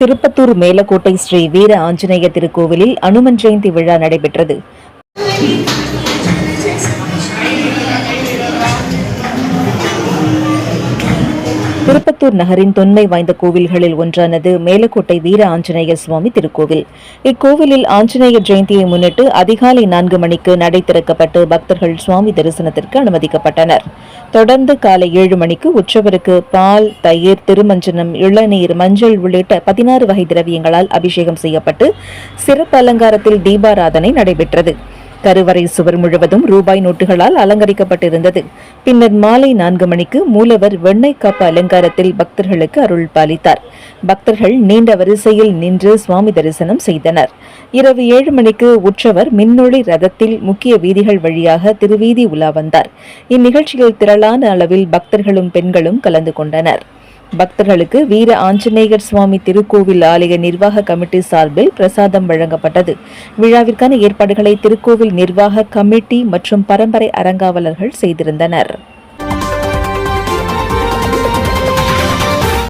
திருப்பத்தூர் மேலக்கோட்டை ஸ்ரீ வீர ஆஞ்சநேய திருக்கோவிலில் அனுமன் ஜெயந்தி விழா நடைபெற்றது. திருப்பத்தூர் நகரின் தொன்மை வாய்ந்த கோவில்களில் ஒன்றானது மேலக்கோட்டை வீர ஆஞ்சநேயர் சுவாமி திருக்கோவில். இக்கோவிலில் ஆஞ்சநேயர் ஜெயந்தியை முன்னிட்டு அதிகாலை 4 மணிக்கு நடை திறக்கப்பட்டு பக்தர்கள் சுவாமி தரிசனத்திற்கு அனுமதிக்கப்பட்டனர். தொடர்ந்து காலை 7 மணிக்கு உற்சவருக்கு பால், தயிர், திருமஞ்சனம், இளநீர், மஞ்சள் உள்ளிட்ட 16 வகை திரவியங்களால் அபிஷேகம் செய்யப்பட்டு சிறப்பு அலங்காரத்தில் தீபாராதனை நடைபெற்றது. கருவறை சுவர் முழுவதும் ரூபாய் நோட்டுகளால் அலங்கரிக்கப்பட்டிருந்தது. பின்னர் மாலை 4 மணிக்கு மூலவர் வெண்ணெய் காப்பு அலங்காரத்தில் பக்தர்களுக்கு அருள் பாலித்தார். பக்தர்கள் நீண்ட வரிசையில் நின்று சுவாமி தரிசனம் செய்தனர். இரவு 7 மணிக்கு உற்சவர் மின்னொளி ரதத்தில் முக்கிய வீதிகள் வழியாக திருவீதி உலா வந்தார். இந்நிகழ்ச்சியில் திரளான அளவில் பக்தர்களும் பெண்களும் கலந்து கொண்டனர். பக்தர்களுக்கு வீர ஆஞ்சநேயர் சுவாமி திருக்கோவில் ஆலய நிர்வாக கமிட்டி சார்பில் பிரசாதம் வழங்கப்பட்டது. விழாவிற்கான ஏற்பாடுகளை திருக்கோவில் நிர்வாக கமிட்டி மற்றும் பரம்பரை அறங்காவலர்கள் செய்திருந்தனர்.